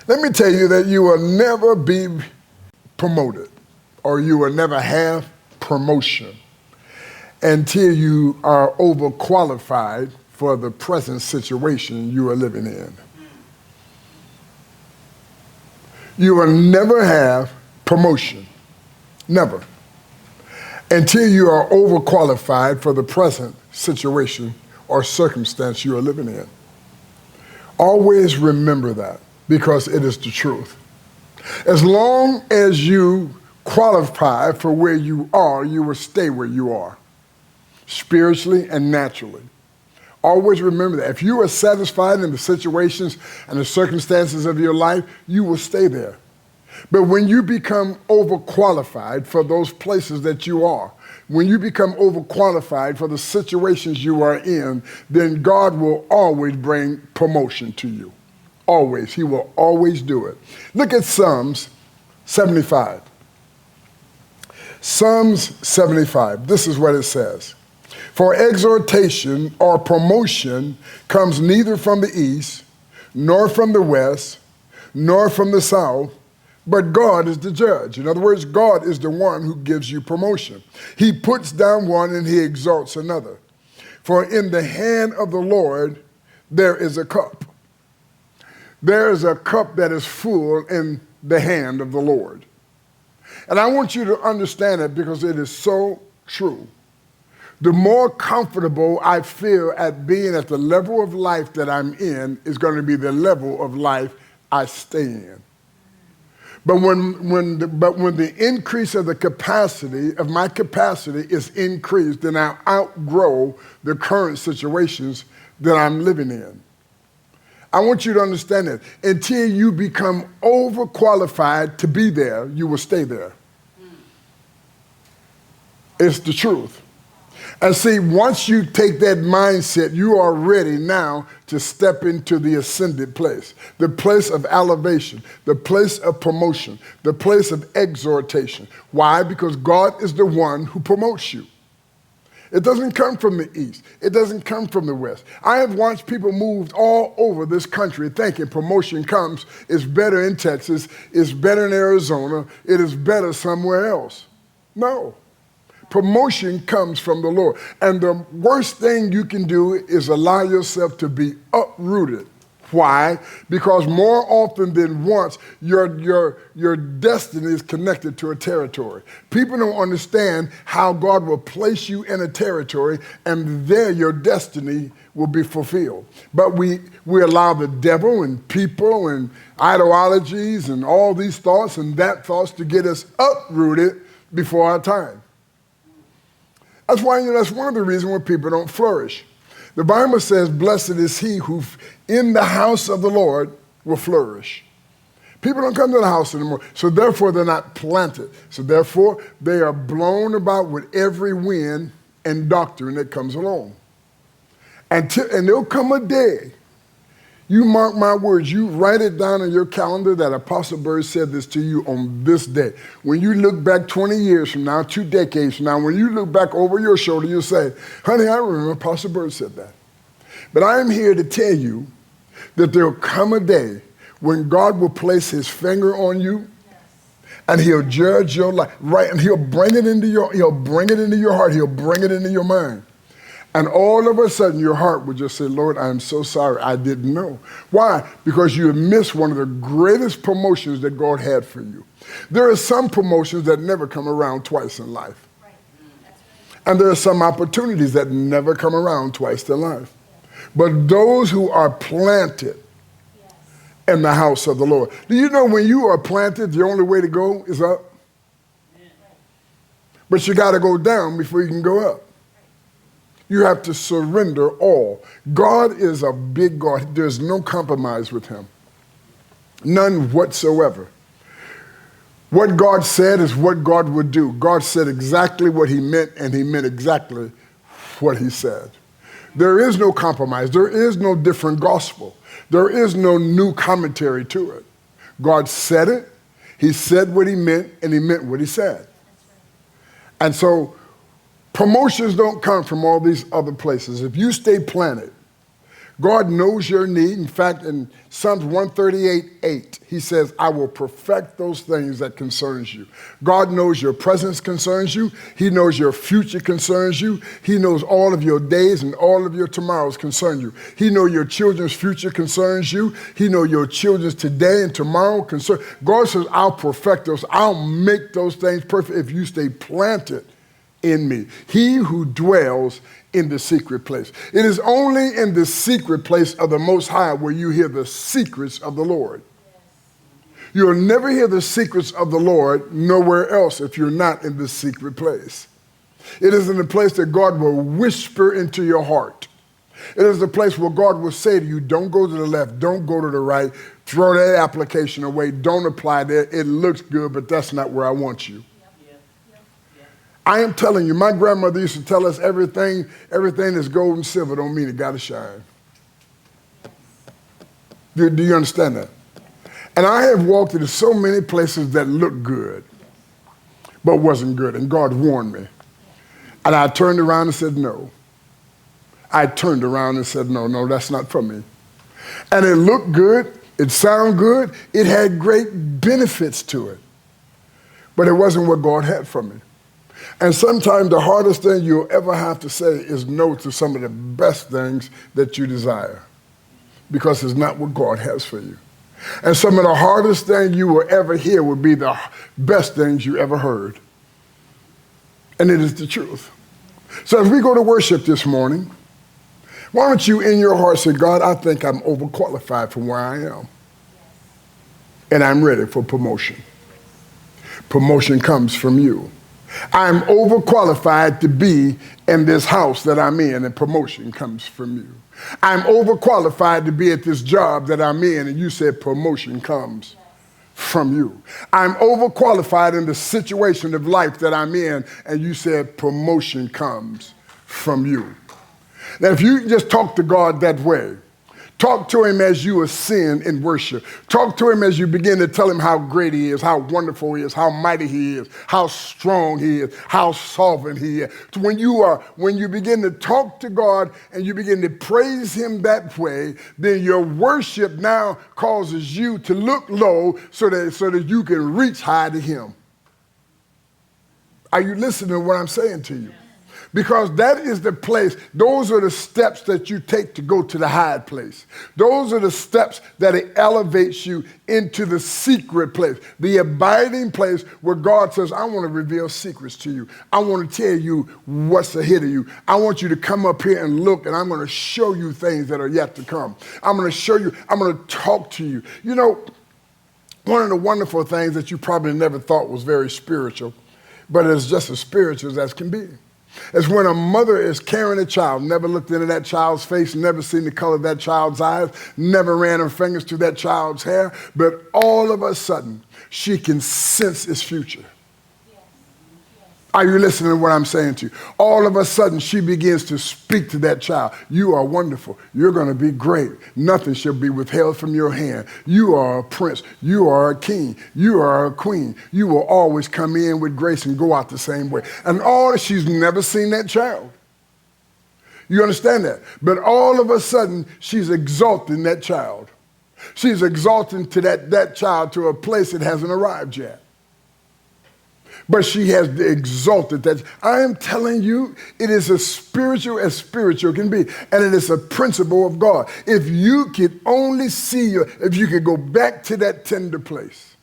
Let me tell you that you will never be promoted or you will never have promotion until you are overqualified for the present situation you are living in. You will never have promotion, never, until you are overqualified for the present situation or circumstance you are living in. Always remember that, because it is the truth. As long as you qualify for where you are, you will stay where you are, spiritually and naturally. Always remember that. If you are satisfied in the situations and the circumstances of your life, you will stay there. But when you become overqualified for those places that you are, when you become overqualified for the situations you are in, then God will always bring promotion to you. Always. He will always do it. Look at Psalms 75. Psalms 75. This is what it says. For exhortation or promotion comes neither from the east, nor from the west, nor from the south, but God is the judge. In other words, God is the one who gives you promotion. He puts down one and he exalts another. For in the hand of the Lord there is a cup. There is a cup that is full in the hand of the Lord. And I want you to understand it because it is so true. The more comfortable I feel at being at the level of life that I'm in is going to be the level of life I stay in. But when the increase of the capacity of my capacity is increased, then I outgrow the current situations that I'm living in. I want you to understand that until you become overqualified to be there, you will stay there. It's the truth. And see, once you take that mindset, you are ready now to step into the ascended place, the place of elevation, the place of promotion, the place of exhortation. Why? Because God is the one who promotes you. It doesn't come from the east. It doesn't come from the west. I have watched people moved all over this country thinking promotion comes, it's better in Texas, it's better in Arizona, it is better somewhere else. No. Promotion comes from the Lord. And the worst thing you can do is allow yourself to be uprooted. Why? Because more often than once, your destiny is connected to a territory. People don't understand how God will place you in a territory and there your destiny will be fulfilled. But we allow the devil and people and ideologies and all these thoughts and that thoughts to get us uprooted before our time. That's why, that's one of the reasons why people don't flourish. The Bible says, blessed is he who in the house of the Lord will flourish. People don't come to the house anymore, so therefore they're not planted. So therefore they are blown about with every wind and doctrine that comes along. And there'll come a day, you mark my words, you write it down on your calendar that Apostle Byrd said this to you on this day. When you look back 20 years from now, 2 decades from now, when you look back over your shoulder, you'll say, honey, I remember Apostle Byrd said that. But I am here to tell you that there'll come a day when God will place his finger on you and he'll judge your life, right? And he'll bring it into your heart, he'll bring it into your mind. And all of a sudden, your heart would just say, Lord, I'm so sorry, I didn't know. Why? Because you have missed one of the greatest promotions that God had for you. There are some promotions that never come around twice in life. Right. And there are some opportunities that never come around twice in life. But those who are planted in the house of the Lord. Do you know when you are planted, the only way to go is up? But you got to go down before you can go up. You have to surrender all. God is a big God. There's no compromise with him. None whatsoever. What God said is what God would do. God said exactly what he meant, and he meant exactly what he said. There is no compromise. There is no different gospel. There is no new commentary to it. God said it. He said what he meant, and he meant what he said. And so promotions don't come from all these other places. If you stay planted, God knows your need. In fact, in Psalms 138:8, he says, I will perfect those things that concerns you. God knows your presence concerns you. He knows your future concerns you. He knows all of your days and all of your tomorrows concern you. He knows your children's future concerns you. He knows your children's today and tomorrow concern. God says, I'll perfect those. I'll make those things perfect if you stay planted in me. He who dwells in the secret place. It is only in the secret place of the Most High where you hear the secrets of the Lord. You'll never hear the secrets of the Lord nowhere else if you're not in the secret place. It is in the place that God will whisper into your heart. It is the place where God will say to you, don't go to the left, don't go to the right, throw that application away, don't apply there. It looks good, but that's not where I want you. I am telling you, my grandmother used to tell us everything that's gold and silver don't mean it got to shine. Do you understand that? And I have walked into so many places that looked good, but wasn't good, and God warned me. And I turned around and said, no. I turned around and said, no, that's not for me. And it looked good, it sounded good, it had great benefits to it, but it wasn't what God had for me. And sometimes the hardest thing you'll ever have to say is no to some of the best things that you desire, because it's not what God has for you. And some of the hardest things you will ever hear would be the best things you ever heard. And it is the truth. So as we go to worship this morning, why don't you in your heart say, God, I think I'm overqualified for where I am. And I'm ready for promotion. Promotion comes from you. I'm overqualified to be in this house that I'm in, and promotion comes from you. I'm overqualified to be at this job that I'm in, and you said promotion comes from you. I'm overqualified in the situation of life that I'm in, and you said promotion comes from you. Now, if you just talk to God that way, talk to him as you ascend in worship. Talk to him as you begin to tell him how great he is, how wonderful he is, how mighty he is, how strong he is, how sovereign he is. When you begin to talk to God and you begin to praise him that way, then your worship now causes you to look low so that you can reach high to him. Are you listening to what I'm saying to you? Because that is the place, those are the steps that you take to go to the high place. Those are the steps that it elevates you into the secret place, the abiding place where God says, I want to reveal secrets to you. I want to tell you what's ahead of you. I want you to come up here and look, and I'm going to show you things that are yet to come. I'm going to show you, I'm going to talk to you. You know, one of the wonderful things that you probably never thought was very spiritual, but it's just as spiritual as can be. It's when a mother is carrying a child, never looked into that child's face, never seen the color of that child's eyes, never ran her fingers through that child's hair, but all of a sudden, she can sense its future. Are you listening to what I'm saying to you? All of a sudden, she begins to speak to that child. You are wonderful. You're going to be great. Nothing shall be withheld from your hand. You are a prince. You are a king. You are a queen. You will always come in with grace and go out the same way. And she's never seen that child. You understand that? But all of a sudden, she's exalting that child. She's exalting to that child to a place it hasn't arrived yet. But she has exalted that. I am telling you, it is as spiritual can be. And it is a principle of God. If you could only see, if you could go back to that tender place,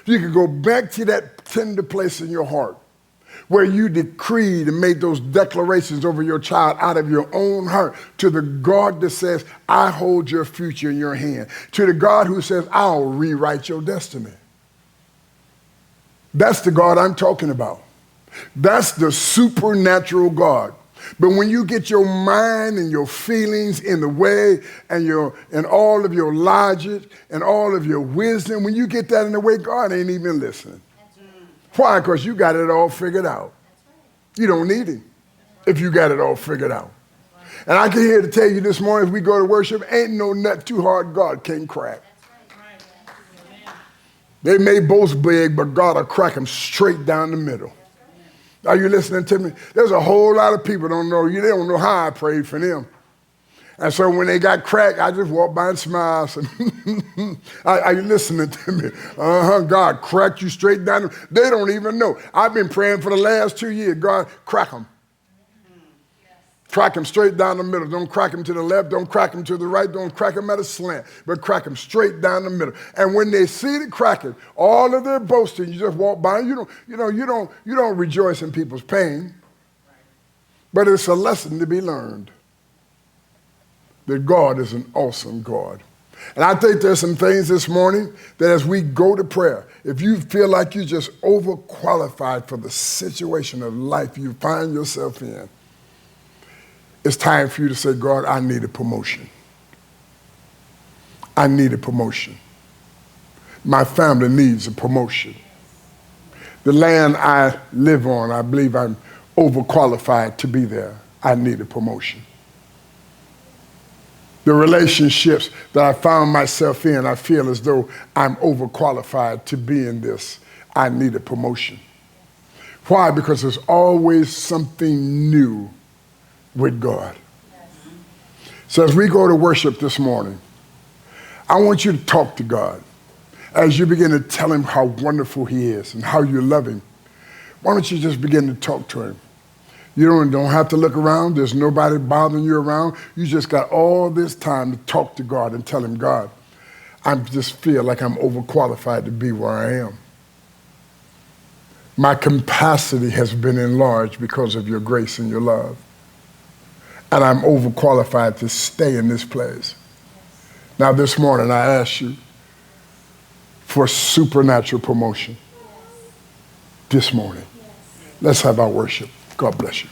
if you could go back to that tender place in your heart, where you decreed and made those declarations over your child out of your own heart, to the God that says, I hold your future in your hand, to the God who says, I'll rewrite your destiny. That's the God I'm talking about. That's the supernatural God. But when you get your mind and your feelings in the way and all of your logic and all of your wisdom, when you get that in the way, God ain't even listening. Why? Because you got it all figured out. You don't need him if you got it all figured out. And I can here to tell you this morning, as we go to worship, ain't no nut too hard God can't crack. They may both big, but God will crack them straight down the middle. Are you listening to me? There's a whole lot of people don't know you. They don't know how I prayed for them. And so when they got cracked, I just walked by and smiled. Are you listening to me? God cracked you straight down. They don't even know. I've been praying for the last 2 years. God, crack them. Crack them straight down the middle. Don't crack them to the left. Don't crack them to the right. Don't crack them at a slant. But crack them straight down the middle. And when they see the cracking, all of their boasting, you just walk by. You don't rejoice in people's pain. But it's a lesson to be learned. That God is an awesome God. And I think there's some things this morning that as we go to prayer, if you feel like you're just overqualified for the situation of life you find yourself in, it's time for you to say, God, I need a promotion. I need a promotion. My family needs a promotion. The land I live on, I believe I'm overqualified to be there. I need a promotion. The relationships that I found myself in, I feel as though I'm overqualified to be in this. I need a promotion. Why? Because there's always something new with God. So as we go to worship this morning, I want you to talk to God. As you begin to tell him how wonderful he is and how you love him, why don't you just begin to talk to him? You don't have to look around. There's nobody bothering you around. You just got all this time to talk to God and tell him, God, I just feel like I'm overqualified to be where I am. My capacity has been enlarged because of your grace and your love. And I'm overqualified to stay in this place. Now this morning I ask you for supernatural promotion. This morning. Let's have our worship. God bless you.